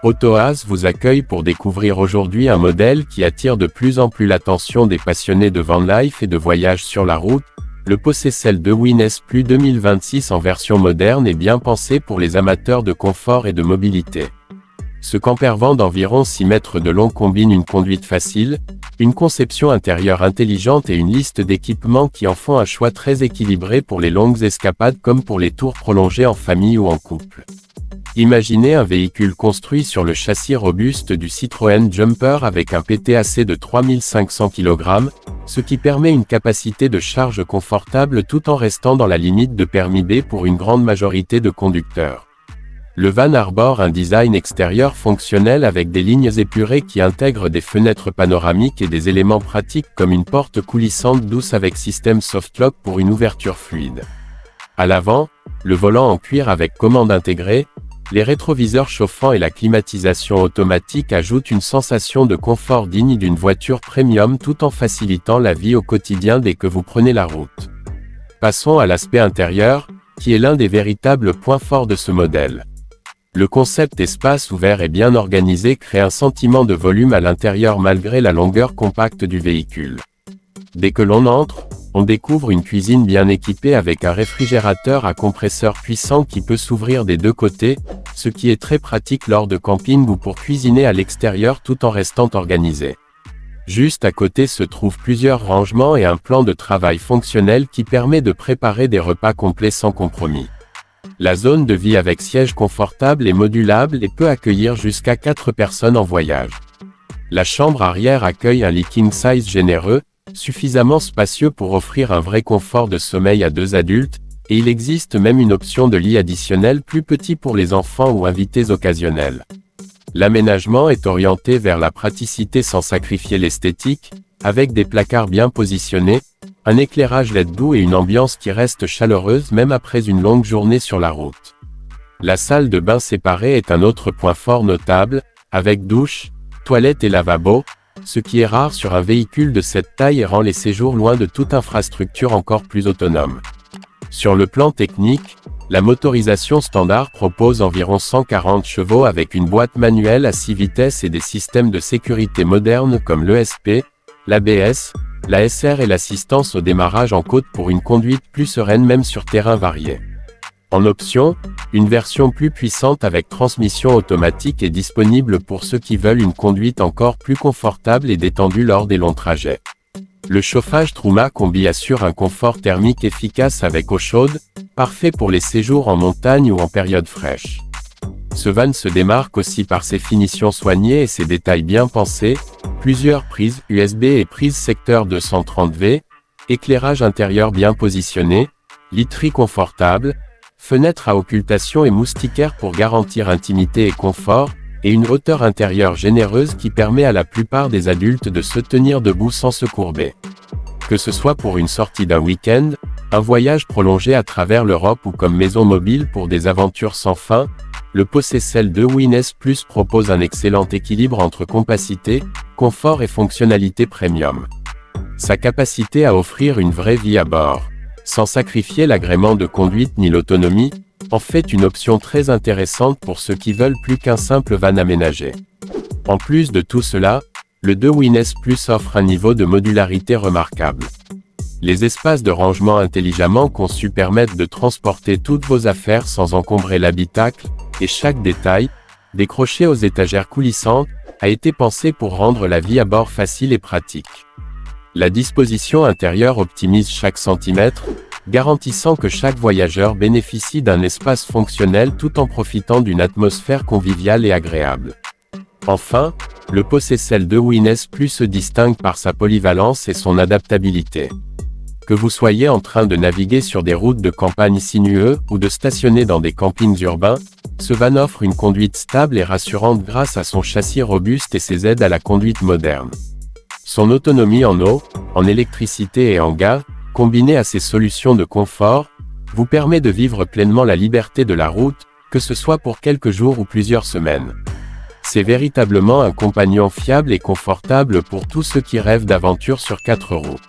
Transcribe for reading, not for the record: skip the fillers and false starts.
AutoAS vous accueille pour découvrir aujourd'hui un modèle qui attire de plus en plus l'attention des passionnés de van life et de voyage sur la route, le Possessel 2 WinS Plus 2026 en version moderne et bien pensé pour les amateurs de confort et de mobilité. Ce campervan d'environ 6 mètres de long combine une conduite facile, une conception intérieure intelligente et une liste d'équipements qui en font un choix très équilibré pour les longues escapades comme pour les tours prolongés en famille ou en couple. Imaginez un véhicule construit sur le châssis robuste du Citroën Jumper avec un PTAC de 3500 kg, ce qui permet une capacité de charge confortable tout en restant dans la limite de permis B pour une grande majorité de conducteurs. Le van arbore un design extérieur fonctionnel avec des lignes épurées qui intègrent des fenêtres panoramiques et des éléments pratiques comme une porte coulissante douce avec système softlock pour une ouverture fluide. À l'avant, le volant en cuir avec commande intégrée, les rétroviseurs chauffants et la climatisation automatique ajoutent une sensation de confort digne d'une voiture premium tout en facilitant la vie au quotidien dès que vous prenez la route. Passons à l'aspect intérieur, qui est l'un des véritables points forts de ce modèle. Le concept espace ouvert et bien organisé crée un sentiment de volume à l'intérieur malgré la longueur compacte du véhicule. Dès que l'on entre, on découvre une cuisine bien équipée avec un réfrigérateur à compresseur puissant qui peut s'ouvrir des deux côtés, ce qui est très pratique lors de camping ou pour cuisiner à l'extérieur tout en restant organisé. Juste à côté se trouvent plusieurs rangements et un plan de travail fonctionnel qui permet de préparer des repas complets sans compromis. La zone de vie avec siège confortable et modulable et peut accueillir jusqu'à 4 personnes en voyage. La chambre arrière accueille un lit king size généreux, suffisamment spacieux pour offrir un vrai confort de sommeil à 2 adultes, et il existe même une option de lit additionnel plus petit pour les enfants ou invités occasionnels. L'aménagement est orienté vers la praticité sans sacrifier l'esthétique, avec des placards bien positionnés, un éclairage LED doux et une ambiance qui reste chaleureuse même après une longue journée sur la route. La salle de bain séparée est un autre point fort notable, avec douche, toilette et lavabo, ce qui est rare sur un véhicule de cette taille et rend les séjours loin de toute infrastructure encore plus autonome. Sur le plan technique, la motorisation standard propose environ 140 chevaux avec une boîte manuelle à 6 vitesses et des systèmes de sécurité modernes comme l'ESP, l'ABS, la SR et l'assistance au démarrage en côte pour une conduite plus sereine même sur terrain varié. En option, une version plus puissante avec transmission automatique est disponible pour ceux qui veulent une conduite encore plus confortable et détendue lors des longs trajets. Le chauffage Truma Combi assure un confort thermique efficace avec eau chaude, parfait pour les séjours en montagne ou en période fraîche. Ce van se démarque aussi par ses finitions soignées et ses détails bien pensés, plusieurs prises USB et prises secteur 230V, éclairage intérieur bien positionné, literie confortable, fenêtres à occultation et moustiquaires pour garantir intimité et confort, et une hauteur intérieure généreuse qui permet à la plupart des adultes de se tenir debout sans se courber. Que ce soit pour une sortie d'un week-end, un voyage prolongé à travers l'Europe ou comme maison mobile pour des aventures sans fin, le Possessel 2 WinS Plus propose un excellent équilibre entre compacité, confort et fonctionnalité premium. Sa capacité à offrir une vraie vie à bord, sans sacrifier l'agrément de conduite ni l'autonomie, en fait une option très intéressante pour ceux qui veulent plus qu'un simple van aménagé. En plus de tout cela, le 2 WinS Plus offre un niveau de modularité remarquable. Les espaces de rangement intelligemment conçus permettent de transporter toutes vos affaires sans encombrer l'habitacle, et chaque détail, décroché aux étagères coulissantes, a été pensé pour rendre la vie à bord facile et pratique. La disposition intérieure optimise chaque centimètre, garantissant que chaque voyageur bénéficie d'un espace fonctionnel tout en profitant d'une atmosphère conviviale et agréable. Enfin, le Possessel 2 WinS Plus se distingue par sa polyvalence et son adaptabilité. Que vous soyez en train de naviguer sur des routes de campagne sinueuses ou de stationner dans des campings urbains, ce van offre une conduite stable et rassurante grâce à son châssis robuste et ses aides à la conduite moderne. Son autonomie en eau, en électricité et en gaz, combinée à ses solutions de confort, vous permet de vivre pleinement la liberté de la route, que ce soit pour quelques jours ou plusieurs semaines. C'est véritablement un compagnon fiable et confortable pour tous ceux qui rêvent d'aventure sur 4 roues.